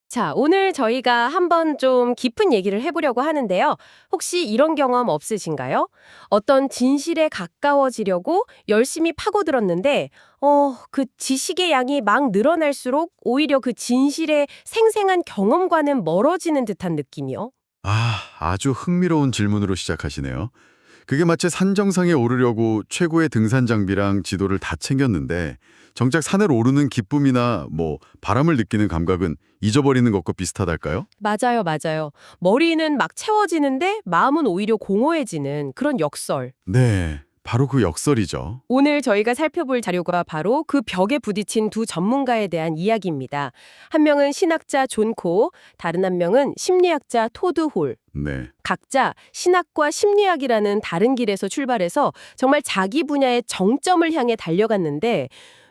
자, 오늘 저희가 한번 좀 깊은 얘기를 해보려고 하는데요. 혹시 이런 경험 없으신가요? 어떤 진실에 가까워지려고 열심히 파고들었는데, 그 지식의 양이 막 늘어날수록 오히려 그 진실의 생생한 경험과는 멀어지는 듯한 느낌이요. 아주 흥미로운 질문으로 시작하시네요. 그게 마치 산 정상에 오르려고 최고의 등산 장비랑 지도를 다 챙겼는데 정작 산을 오르는 기쁨이나 바람을 느끼는 감각은 잊어버리는 것과 비슷하달까요? 맞아요, 맞아요. 머리는 막 채워지는데 마음은 오히려 공허해지는 그런 역설. 네, 바로 그 역설이죠. 오늘 저희가 살펴볼 자료가 바로 그 벽에 부딪힌 두 전문가에 대한 이야기입니다. 한 명은 신학자 존 코, 다른 한 명은 심리학자 토드 홀. 네, 각자 신학과 심리학이라는 다른 길에서 출발해서 정말 자기 분야의 정점을 향해 달려갔는데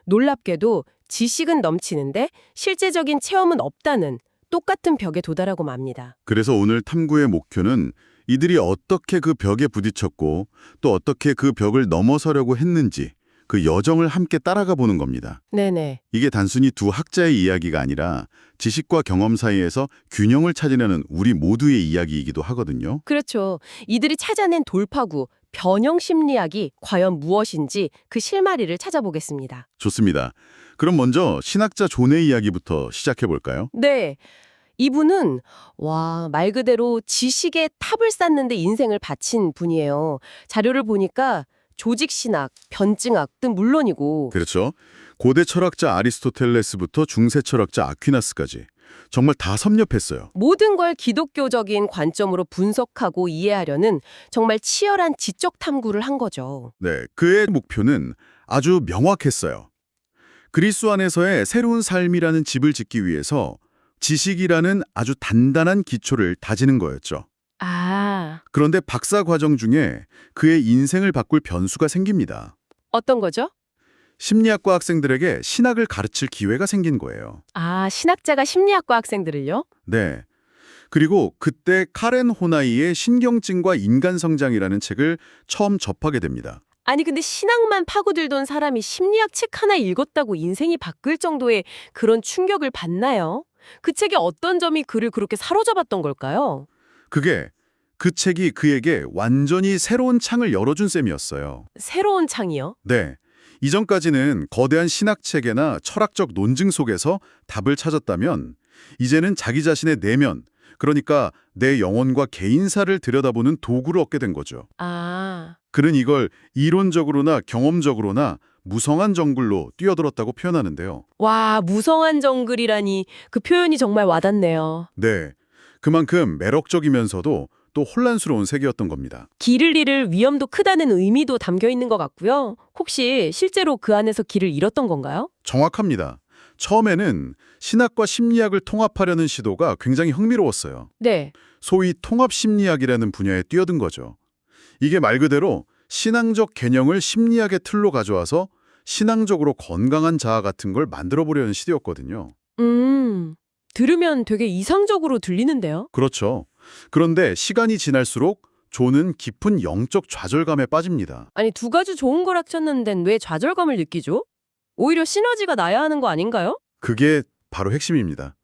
놀랍게도 지식은 넘치는데 실제적인 체험은 없다는 똑같은 벽에 도달하고 맙니다. 그래서 오늘 탐구의 목표는 이들이 어떻게 그 벽에 부딪혔고 또 어떻게 그 벽을 넘어서려고 했는지 그 여정을 함께 따라가 보는 겁니다. 네네. 이게 단순히 두 학자의 이야기가 아니라 지식과 경험 사이에서 균형을 찾으려는 우리 모두의 이야기이기도 하거든요. 그렇죠. 이들이 찾아낸 돌파구, 변형 심리학이 과연 무엇인지 그 실마리를 찾아보겠습니다. 좋습니다. 그럼 먼저 신학자 존의 이야기부터 시작해 볼까요? 네. 이분은 말 그대로 지식의 탑을 쌓는 데 인생을 바친 분이에요. 자료를 보니까 조직신학, 변증학 등 물론이고 그렇죠. 고대 철학자 아리스토텔레스부터 중세 철학자 아퀴나스까지 정말 다 섭렵했어요. 모든 걸 기독교적인 관점으로 분석하고 이해하려는 정말 치열한 지적 탐구를 한 거죠. 네, 그의 목표는 아주 명확했어요. 그리스 안에서의 새로운 삶이라는 집을 짓기 위해서 지식이라는 아주 단단한 기초를 다지는 거였죠. 아, 그런데 박사 과정 중에 그의 인생을 바꿀 변수가 생깁니다. 어떤 거죠? 심리학과 학생들에게 신학을 가르칠 기회가 생긴 거예요. 아, 신학자가 심리학과 학생들을요? 네. 그리고 그때 카렌 호나이의 신경증과 인간성장이라는 책을 처음 접하게 됩니다. 아니 근데 신학만 파고들던 사람이 심리학 책 하나 읽었다고 인생이 바뀔 정도의 그런 충격을 받나요? 그 책의 어떤 점이 그를 그렇게 사로잡았던 걸까요? 그 책이 그에게 완전히 새로운 창을 열어준 셈이었어요. 새로운 창이요? 네. 이전까지는 거대한 신학체계나 철학적 논증 속에서 답을 찾았다면 이제는 자기 자신의 내면, 그러니까 내 영혼과 개인사를 들여다보는 도구를 얻게 된 거죠. 아, 그는 이걸 이론적으로나 경험적으로나 무성한 정글로 뛰어들었다고 표현하는데요. 와, 무성한 정글이라니 그 표현이 정말 와닿네요. 네. 그만큼 매력적이면서도 또 혼란스러운 세계였던 겁니다. 길을 잃을 위험도 크다는 의미도 담겨 있는 것 같고요. 혹시 실제로 그 안에서 길을 잃었던 건가요? 정확합니다. 처음에는 신학과 심리학을 통합하려는 시도가 굉장히 흥미로웠어요. 네. 소위 통합심리학이라는 분야에 뛰어든 거죠. 이게 말 그대로 신앙적 개념을 심리학의 틀로 가져와서 신앙적으로 건강한 자아 같은 걸 만들어 보려는 시도였거든요. 음, 들으면 되게 이상적으로 들리는데요? 그렇죠. 그런데 시간이 지날수록 존은 깊은 영적 좌절감에 빠집니다. 아니, 두 가지 좋은 걸 합쳤는데 왜 좌절감을 느끼죠? 오히려 시너지가 나야 하는 거 아닌가요? 그게 바로 핵심입니다.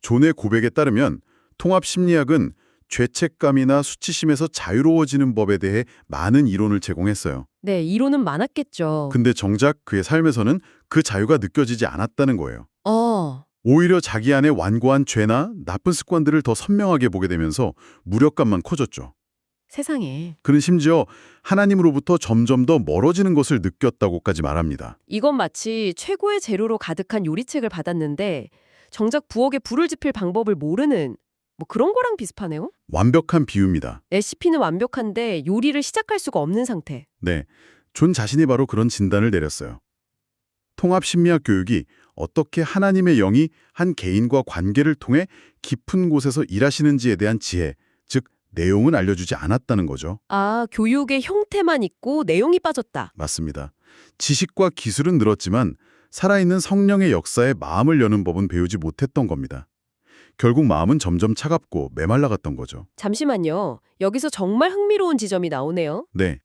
존의 고백에 따르면 통합심리학은 죄책감이나 수치심에서 자유로워지는 법에 대해 많은 이론을 제공했어요. 네, 이론은 많았겠죠. 근데 정작 그의 삶에서는 그 자유가 느껴지지 않았다는 거예요. 어, 오히려 자기 안에 완고한 죄나 나쁜 습관들을 더 선명하게 보게 되면서 무력감만 커졌죠. 세상에. 그는 심지어 하나님으로부터 점점 더 멀어지는 것을 느꼈다고까지 말합니다. 이건 마치 최고의 재료로 가득한 요리책을 받았는데 정작 부엌에 불을 지필 방법을 모르는 그런 거랑 비슷하네요? 완벽한 비유입니다. 레시피는 완벽한데 요리를 시작할 수가 없는 상태. 네, 존 자신이 바로 그런 진단을 내렸어요. 통합심리학 교육이 어떻게 하나님의 영이 한 개인과 관계를 통해 깊은 곳에서 일하시는지에 대한 지혜, 즉 내용은 알려주지 않았다는 거죠. 아, 교육의 형태만 있고 내용이 빠졌다. 맞습니다. 지식과 기술은 늘었지만 살아있는 성령의 역사에 마음을 여는 법은 배우지 못했던 겁니다. 결국 마음은 점점 차갑고 메말라갔던 거죠. 잠시만요. 여기서 정말 흥미로운 지점이 나오네요. 네,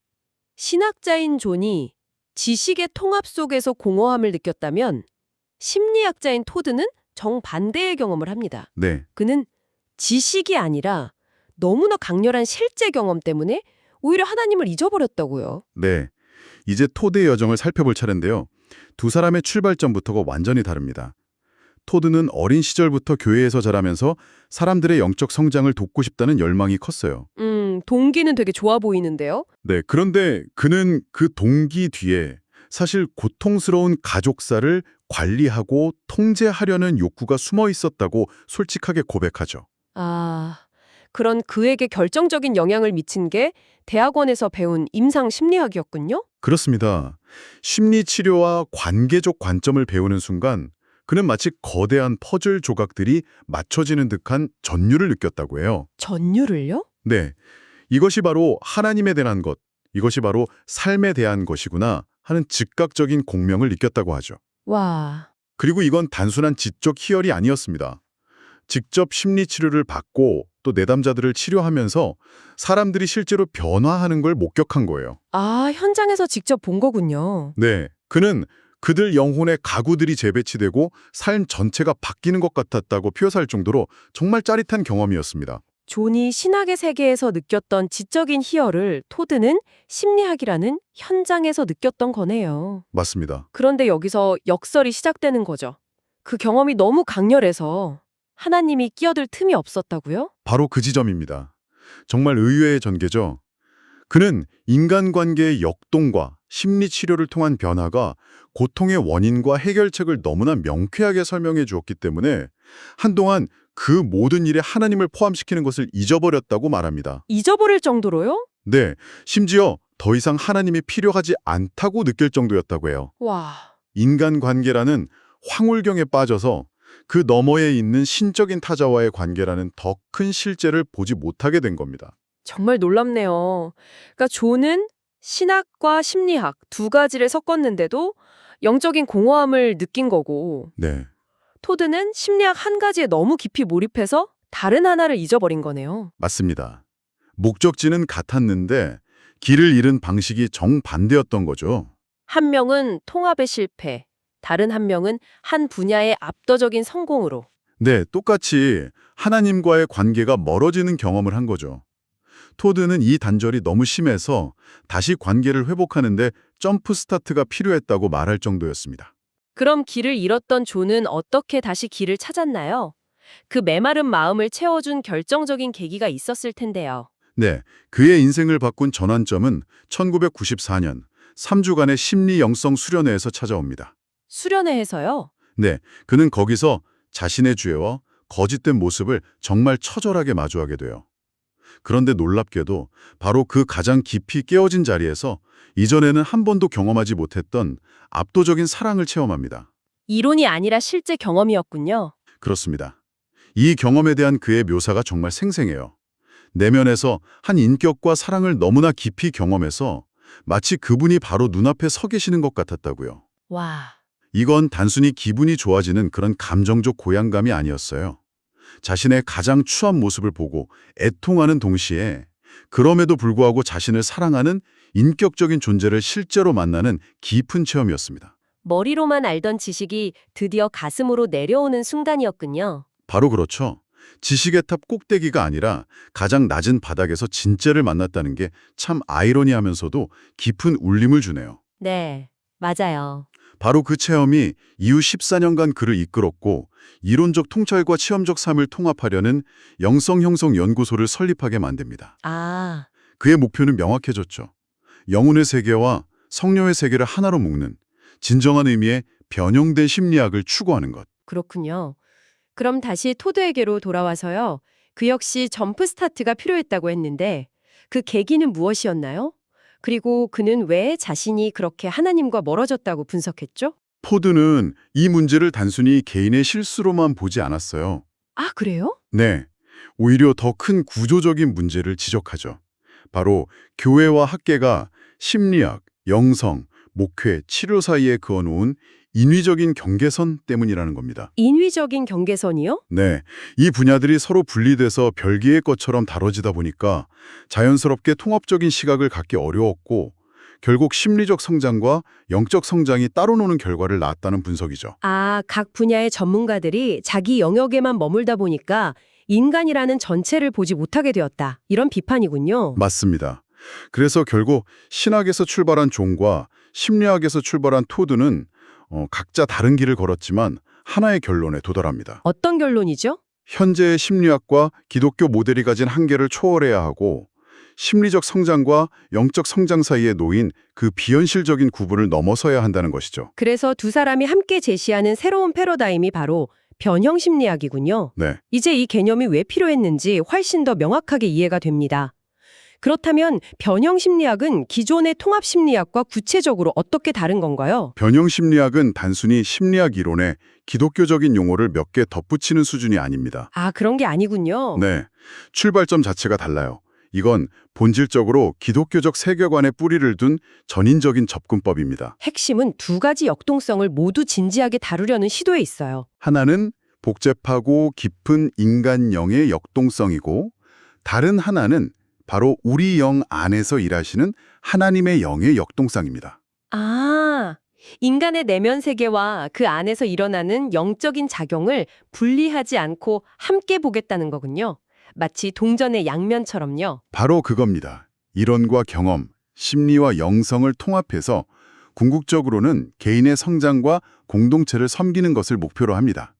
신학자인 존이 지식의 통합 속에서 공허함을 느꼈다면 심리학자인 토드는 정반대의 경험을 합니다. 네, 그는 지식이 아니라 너무나 강렬한 실제 경험 때문에 오히려 하나님을 잊어버렸다고요. 네. 이제 토드의 여정을 살펴볼 차례인데요. 두 사람의 출발점부터가 완전히 다릅니다. 토드는 어린 시절부터 교회에서 자라면서 사람들의 영적 성장을 돕고 싶다는 열망이 컸어요. 동기는 되게 좋아 보이는데요. 네, 그런데 그는 그 동기 뒤에 사실 고통스러운 가족사를 관리하고 통제하려는 욕구가 숨어 있었다고 솔직하게 고백하죠. 아, 그런 그에게 결정적인 영향을 미친 게 대학원에서 배운 임상 심리학이었군요. 그렇습니다. 심리치료와 관계적 관점을 배우는 순간 그는 마치 거대한 퍼즐 조각들이 맞춰지는 듯한 전율을 느꼈다고 해요. 전율을요? 네, 이것이 바로 하나님에 대한 것, 이것이 바로 삶에 대한 것이구나 하는 즉각적인 공명을 느꼈다고 하죠. 와, 그리고 이건 단순한 지적 희열이 아니었습니다. 직접 심리치료를 받고 또 내담자들을 치료하면서 사람들이 실제로 변화하는 걸 목격한 거예요. 아, 현장에서 직접 본 거군요. 네, 그는 그들 영혼의 가구들이 재배치되고 삶 전체가 바뀌는 것 같았다고 표현할 정도로 정말 짜릿한 경험이었습니다. 존이 신학의 세계에서 느꼈던 지적인 희열을 토드는 심리학이라는 현장에서 느꼈던 거네요. 맞습니다. 그런데 여기서 역설이 시작되는 거죠. 그 경험이 너무 강렬해서 하나님이 끼어들 틈이 없었다고요? 바로 그 지점입니다. 정말 의외의 전개죠. 그는 인간관계의 역동과 심리치료를 통한 변화가 고통의 원인과 해결책을 너무나 명쾌하게 설명해 주었기 때문에 한동안 그 모든 일에 하나님을 포함시키는 것을 잊어버렸다고 말합니다. 잊어버릴 정도로요? 네, 심지어 더 이상 하나님이 필요하지 않다고 느낄 정도였다고 해요. 와, 인간관계라는 황홀경에 빠져서 그 너머에 있는 신적인 타자와의 관계라는 더 큰 실제를 보지 못하게 된 겁니다. 정말 놀랍네요. 그러니까 존은 신학과 심리학 두 가지를 섞었는데도 영적인 공허함을 느낀 거고, 네, 토드는 심리학 한 가지에 너무 깊이 몰입해서 다른 하나를 잊어버린 거네요. 맞습니다. 목적지는 같았는데 길을 잃은 방식이 정반대였던 거죠. 한 명은 통합의 실패, 다른 한 명은 한 분야의 압도적인 성공으로. 네, 똑같이 하나님과의 관계가 멀어지는 경험을 한 거죠. 토드는 이 단절이 너무 심해서 다시 관계를 회복하는데 점프 스타트가 필요했다고 말할 정도였습니다. 그럼 길을 잃었던 존은 어떻게 다시 길을 찾았나요? 그 메마른 마음을 채워준 결정적인 계기가 있었을 텐데요. 네, 그의 인생을 바꾼 전환점은 1994년 3주간의 심리 영성 수련회에서 찾아옵니다. 수련회에서요? 네, 그는 거기서 자신의 죄와 거짓된 모습을 정말 처절하게 마주하게 돼요. 그런데 놀랍게도 바로 그 가장 깊이 깨어진 자리에서 이전에는 한 번도 경험하지 못했던 압도적인 사랑을 체험합니다. 이론이 아니라 실제 경험이었군요. 그렇습니다. 이 경험에 대한 그의 묘사가 정말 생생해요. 내면에서 한 인격과 사랑을 너무나 깊이 경험해서 마치 그분이 바로 눈앞에 서 계시는 것 같았다고요. 와, 이건 단순히 기분이 좋아지는 그런 감정적 고양감이 아니었어요. 자신의 가장 추한 모습을 보고 애통하는 동시에 그럼에도 불구하고 자신을 사랑하는 인격적인 존재를 실제로 만나는 깊은 체험이었습니다. 머리로만 알던 지식이 드디어 가슴으로 내려오는 순간이었군요. 바로 그렇죠. 지식의 탑 꼭대기가 아니라 가장 낮은 바닥에서 진짜를 만났다는 게 참 아이러니하면서도 깊은 울림을 주네요. 네, 맞아요. 바로 그 체험이 이후 14년간 그를 이끌었고 이론적 통찰과 체험적 삶을 통합하려는 영성형성연구소를 설립하게 만듭니다. 아, 그의 목표는 명확해졌죠. 영혼의 세계와 성령의 세계를 하나로 묶는 진정한 의미의 변형된 심리학을 추구하는 것. 그렇군요. 그럼 다시 토드에게로 돌아와서요. 그 역시 점프 스타트가 필요했다고 했는데 그 계기는 무엇이었나요? 그리고 그는 왜 자신이 그렇게 하나님과 멀어졌다고 분석했죠? 포드는 이 문제를 단순히 개인의 실수로만 보지 않았어요. 아, 그래요? 네, 오히려 더 큰 구조적인 문제를 지적하죠. 바로 교회와 학계가 심리학, 영성, 목회, 치료 사이에 그어놓은 인위적인 경계선 때문이라는 겁니다. 인위적인 경계선이요? 네, 이 분야들이 서로 분리돼서 별개의 것처럼 다뤄지다 보니까 자연스럽게 통합적인 시각을 갖기 어려웠고 결국 심리적 성장과 영적 성장이 따로 노는 결과를 낳았다는 분석이죠. 아, 각 분야의 전문가들이 자기 영역에만 머물다 보니까 인간이라는 전체를 보지 못하게 되었다. 이런 비판이군요. 맞습니다. 그래서 결국 신학에서 출발한 존과 심리학에서 출발한 토드는 각자 다른 길을 걸었지만 하나의 결론에 도달합니다. 어떤 결론이죠? 현재의 심리학과 기독교 모델이 가진 한계를 초월해야 하고 심리적 성장과 영적 성장 사이에 놓인 그 비현실적인 구분을 넘어서야 한다는 것이죠. 그래서 두 사람이 함께 제시하는 새로운 패러다임이 바로 변형 심리학이군요. 네, 이제 이 개념이 왜 필요했는지 훨씬 더 명확하게 이해가 됩니다. 그렇다면 변형 심리학은 기존의 통합 심리학과 구체적으로 어떻게 다른 건가요? 변형 심리학은 단순히 심리학 이론에 기독교적인 용어를 몇 개 덧붙이는 수준이 아닙니다. 아, 그런 게 아니군요. 네, 출발점 자체가 달라요. 이건 본질적으로 기독교적 세계관에 뿌리를 둔 전인적인 접근법입니다. 핵심은 두 가지 역동성을 모두 진지하게 다루려는 시도에 있어요. 하나는 복잡하고 깊은 인간 영의 역동성이고 다른 하나는 바로 우리 영 안에서 일하시는 하나님의 영의 역동성입니다. 아, 인간의 내면 세계와 그 안에서 일어나는 영적인 작용을 분리하지 않고 함께 보겠다는 거군요. 마치 동전의 양면처럼요. 바로 그겁니다. 이론과 경험, 심리와 영성을 통합해서 궁극적으로는 개인의 성장과 공동체를 섬기는 것을 목표로 합니다.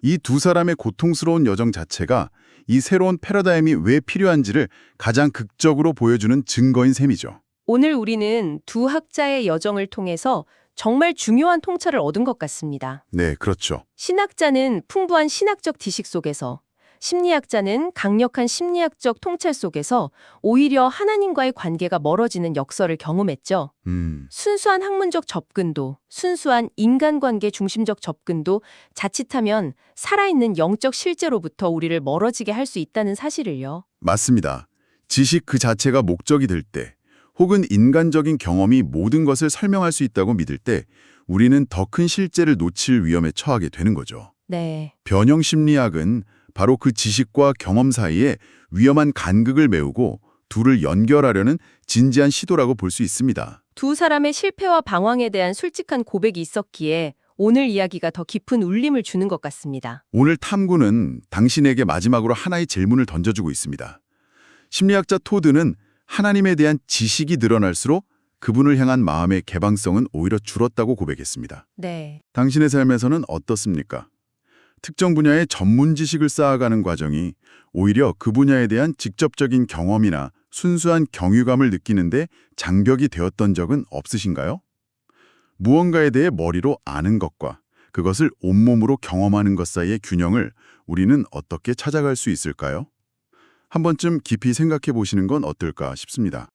이 두 사람의 고통스러운 여정 자체가 이 새로운 패러다임이 왜 필요한지를 가장 극적으로 보여주는 증거인 셈이죠. 오늘 우리는 두 학자의 여정을 통해서 정말 중요한 통찰을 얻은 것 같습니다. 네, 그렇죠. 신학자는 풍부한 신학적 지식 속에서, 심리학자는 강력한 심리학적 통찰 속에서 오히려 하나님과의 관계가 멀어지는 역설을 경험했죠. 순수한 학문적 접근도, 순수한 인간관계 중심적 접근도 자칫하면 살아있는 영적 실제로부터 우리를 멀어지게 할 수 있다는 사실을요. 맞습니다. 지식 그 자체가 목적이 될 때, 혹은 인간적인 경험이 모든 것을 설명할 수 있다고 믿을 때 우리는 더 큰 실제를 놓칠 위험에 처하게 되는 거죠. 네. 변형 심리학은 바로 그 지식과 경험 사이에 위험한 간극을 메우고 둘을 연결하려는 진지한 시도라고 볼 수 있습니다. 두 사람의 실패와 방황에 대한 솔직한 고백이 있었기에 오늘 이야기가 더 깊은 울림을 주는 것 같습니다. 오늘 탐구는 당신에게 마지막으로 하나의 질문을 던져주고 있습니다. 심리학자 토드는 하나님에 대한 지식이 늘어날수록 그분을 향한 마음의 개방성은 오히려 줄었다고 고백했습니다. 네. 당신의 삶에서는 어떻습니까? 특정 분야의 전문 지식을 쌓아가는 과정이 오히려 그 분야에 대한 직접적인 경험이나 순수한 경유감을 느끼는데 장벽이 되었던 적은 없으신가요? 무언가에 대해 머리로 아는 것과 그것을 온몸으로 경험하는 것 사이의 균형을 우리는 어떻게 찾아갈 수 있을까요? 한 번쯤 깊이 생각해 보시는 건 어떨까 싶습니다.